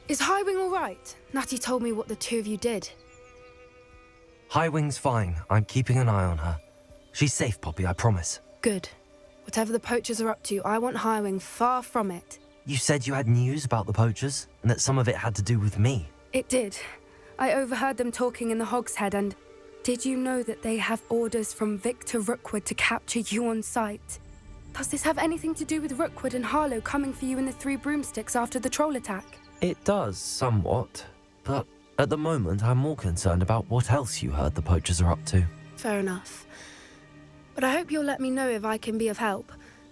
Is Highwing all right? Natty told me what the two of you did. Highwing's fine. I'm keeping an eye on her. She's safe, Poppy, I promise. Good. Whatever the poachers are up to, I want Highwing far from it. You said you had news about the poachers, and that some of it had to do with me. It did. I overheard them talking in the Hogshead, and did you know that they have orders from Victor Rookwood to capture you on sight? Does this have anything to do with Rookwood and Harlow coming for you in the Three Broomsticks after the troll attack? It does, somewhat. But at the moment, I'm more concerned about what else you heard the poachers are up to. Fair enough. But I hope you'll let me know if I can be of help,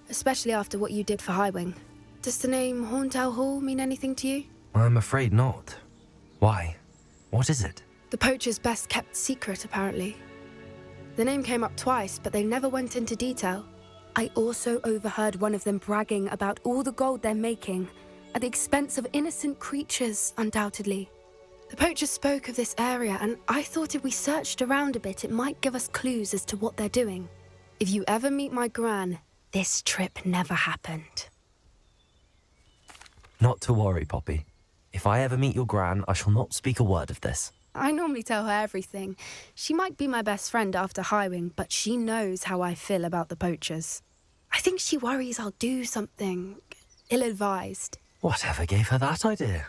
especially after what you did for Highwing. Does the name Hauntow Hall mean anything to you? I'm afraid not. Why? What is it? The poacher's best kept secret, apparently. The name came up twice, but they never went into detail. I also overheard one of them bragging about all the gold they're making, at the expense of innocent creatures, undoubtedly. The poachers spoke of this area, and I thought if we searched around a bit, it might give us clues as to what they're doing. If you ever meet my gran, this trip never happened. Not to worry, Poppy. If I ever meet your gran, I shall not speak a word of this. I normally tell her everything. She might be my best friend after Highwing, but she knows how I feel about the poachers. I think she worries I'll do something ill-advised. Whatever gave her that idea?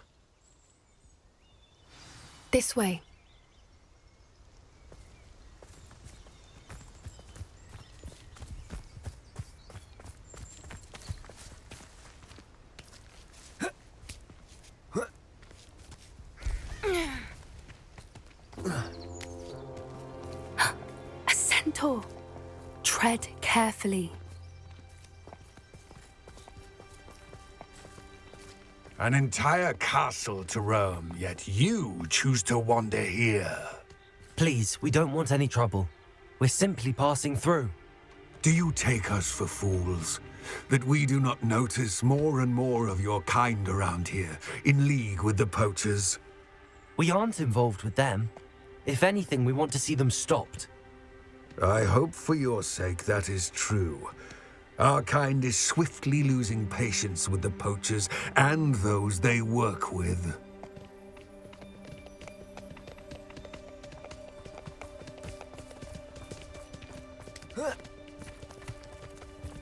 This way. A centaur. Tread carefully. An entire castle to roam, yet you choose to wander here. Please, we don't want any trouble. We're simply passing through. Do you take us for fools? That we do not notice more and more of your kind around here, in league with the poachers? We aren't involved with them. If anything, we want to see them stopped. I hope for your sake that is true. Our kind is swiftly losing patience with the poachers and those they work with.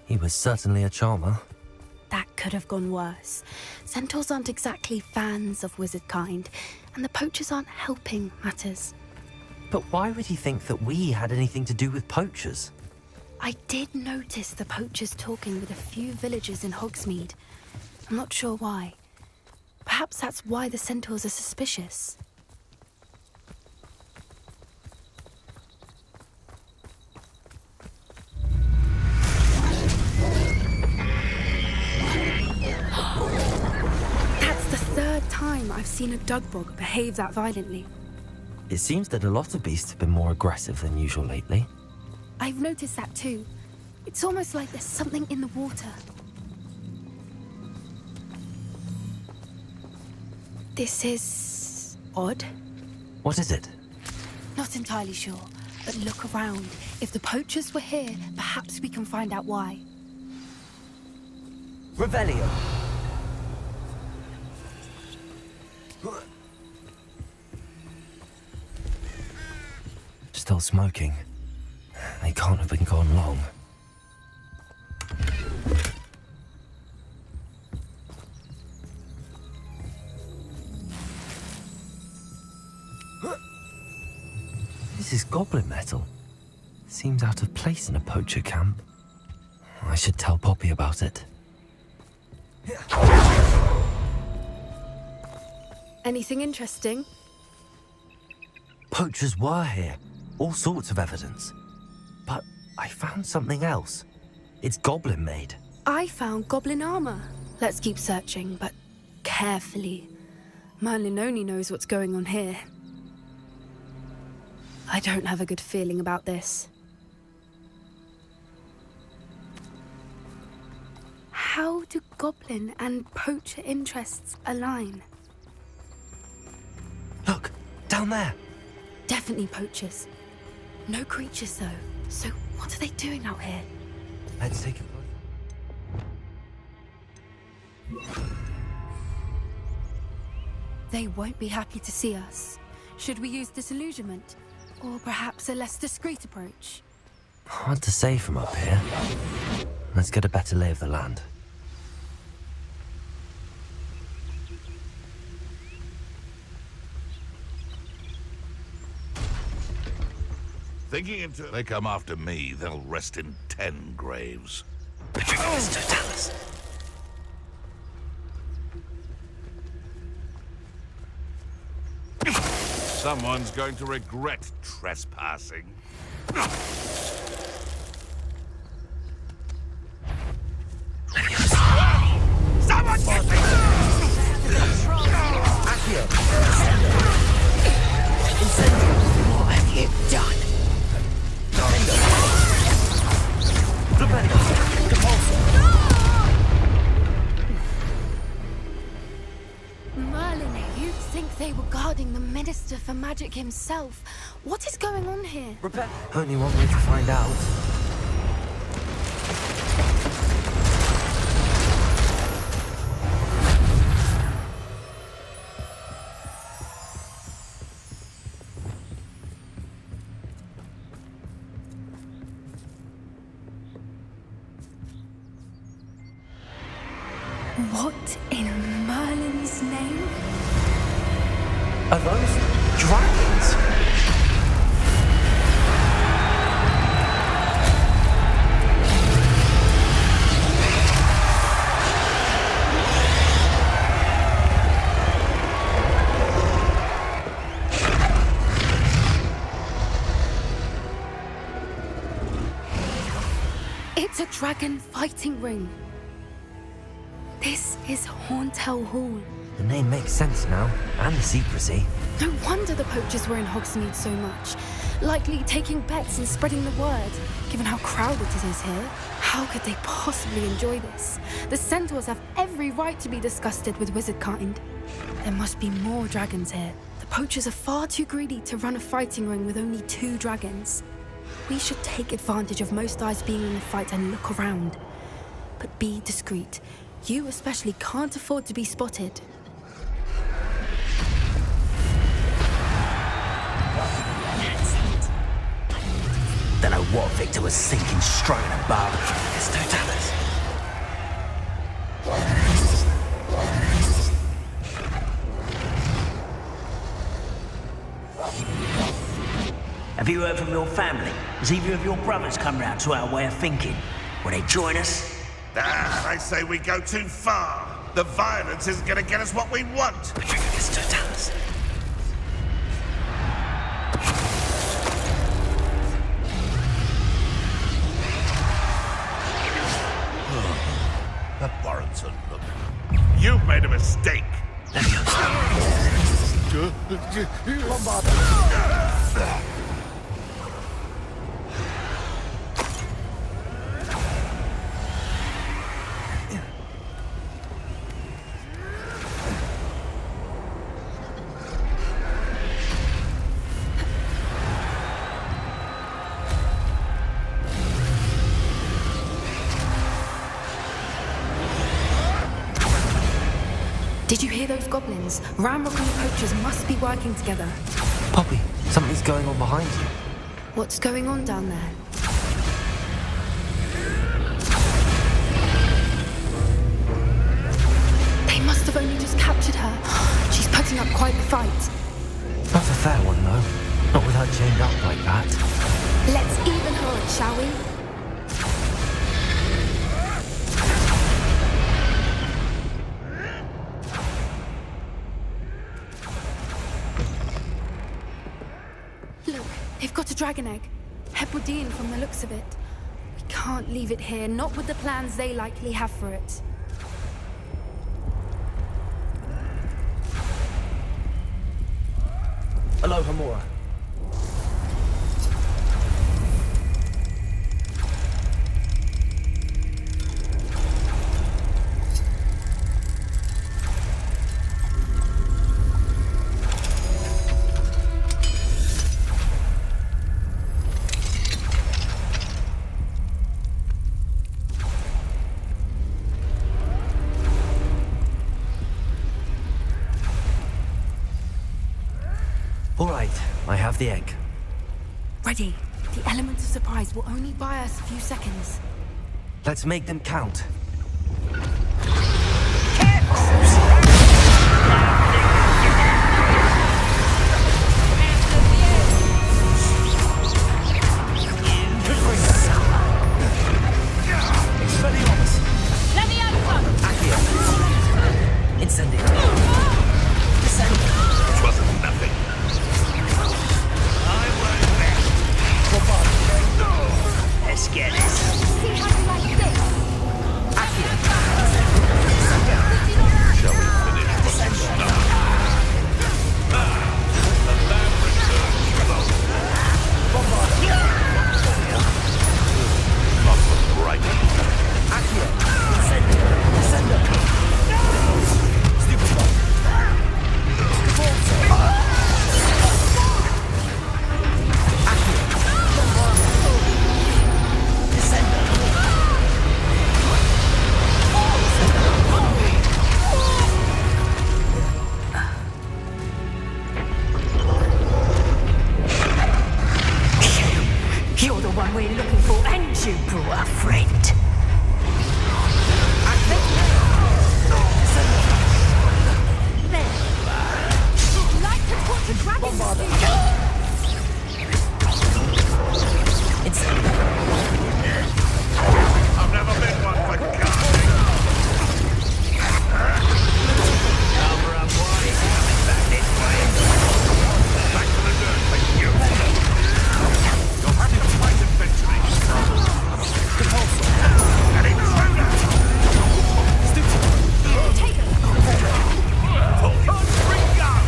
He was certainly a charmer. That could have gone worse. Centaurs aren't exactly fans of wizard kind, and the poachers aren't helping matters. But why would he think that we had anything to do with poachers? I did notice the poachers talking with a few villagers in Hogsmeade. I'm not sure why. Perhaps that's why the centaurs are suspicious. That's the third time I've seen a dugbog behave that violently. It seems that a lot of beasts have been more aggressive than usual lately. I've noticed that too. It's almost like there's something in the water. This is odd. What is it? Not entirely sure, but look around. If the poachers were here, perhaps we can find out why. Revelio. Still smoking. They can't have been gone long. This is goblin metal. Seems out of place in a poacher camp. I should tell Poppy about it. Anything interesting? Poachers were here. All sorts of evidence. But I found something else. It's goblin made. I found goblin armor. Let's keep searching, but carefully. Merlin only knows what's going on here. I don't have a good feeling about this. How do goblin and poacher interests align? Look, down there. Definitely poachers. No creatures, though. So what are they doing out here? Let's take a look. They won't be happy to see us. Should we use disillusionment? Or perhaps a less discreet approach? Hard to say from up here. Let's get a better lay of the land. Thinking until they come after me, they'll rest in 10 graves. Patricius Totalis. Someone's going to regret trespassing. Someone get me! What have you done? Merlin, you'd think they were guarding the Minister for Magic himself. What is going on here? Only one way to find out. What in Merlin's name? Are those dragons? It's a dragon fighting ring. This is Hauntel Hall. The name makes sense now, and the secrecy. No wonder the poachers were in Hogsmeade so much. Likely taking bets and spreading the word, given how crowded it is here. How could they possibly enjoy this? The centaurs have every right to be disgusted with wizard kind. There must be more dragons here. The poachers are far too greedy to run a fighting ring with only 2 dragons. We should take advantage of most eyes being in the fight and look around. But be discreet. You especially can't afford to be spotted. Don't know what Victor was thinking, stroking above. It's Totalis. Have you heard from your family? Has either of your brothers come round to our way of thinking? Will they join us? I say we go too far. The violence isn't going to get us what we want. Patricius Totalis. That warrants a look. You've made a mistake. Did you hear those goblins? Ramrock and the poachers must be working together. Poppy, something's going on behind you. What's going on down there? They must have only just captured her. She's putting up quite the fight. Not a fair one, though. Not with her chained up like that. Let's even her up, shall we? Look, they've got a dragon egg. Hebridean from the looks of it. We can't leave it here, not with the plans they likely have for it. Hello, Hamura. Right, I have the egg. Ready. The element of surprise will only buy us a few seconds. Let's make them count. Incendio. Descendo. It wasn't nothing. I won't bet. Let's get this. See how you like this? Shall we finish what you started? The man returns alone. Not the bright. You're the one we're looking for, and you brought a friend. I've never been one for casting. Cover up, boy. He's coming back this way. Back to the dirt, thank you. You'll have to fight eventually. An intruder! Bring gun!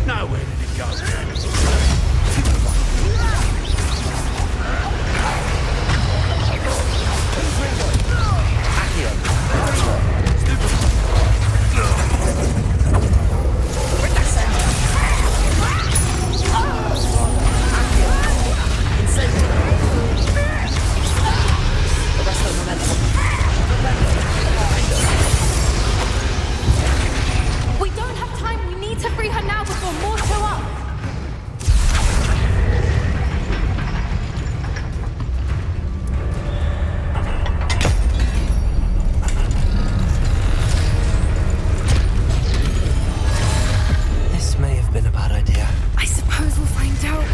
Now where did it go? We don't have time. We need to free her now before more show up. This may have been a bad idea. I suppose we'll find out.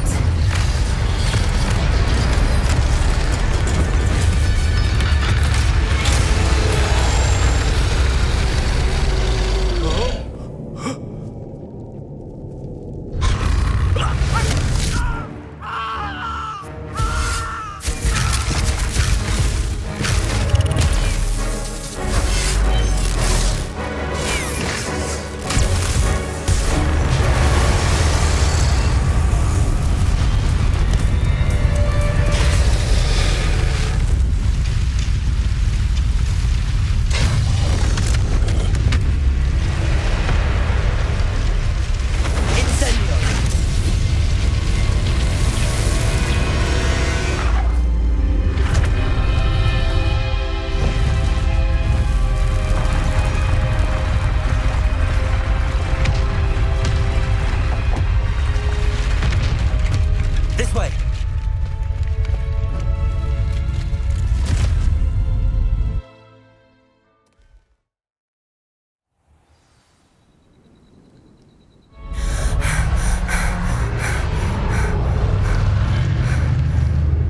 This way.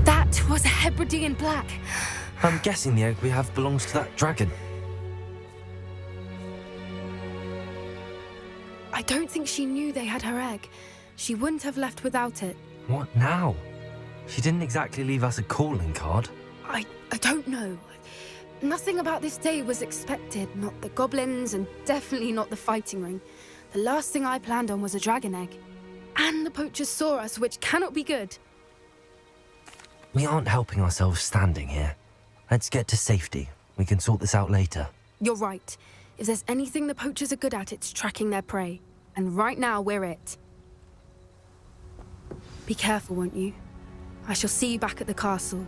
That was a Hebridean black. I'm guessing the egg we have belongs to that dragon. I don't think she knew they had her egg. She wouldn't have left without it. What now? She didn't exactly leave us a calling card. I don't know. Nothing about this day was expected. Not the goblins, and definitely not the fighting ring. The last thing I planned on was a dragon egg. And the poachers saw us, which cannot be good. We aren't helping ourselves standing here. Let's get to safety. We can sort this out later. You're right. If there's anything the poachers are good at, it's tracking their prey. And right now, we're it. Be careful, won't you? I shall see you back at the castle.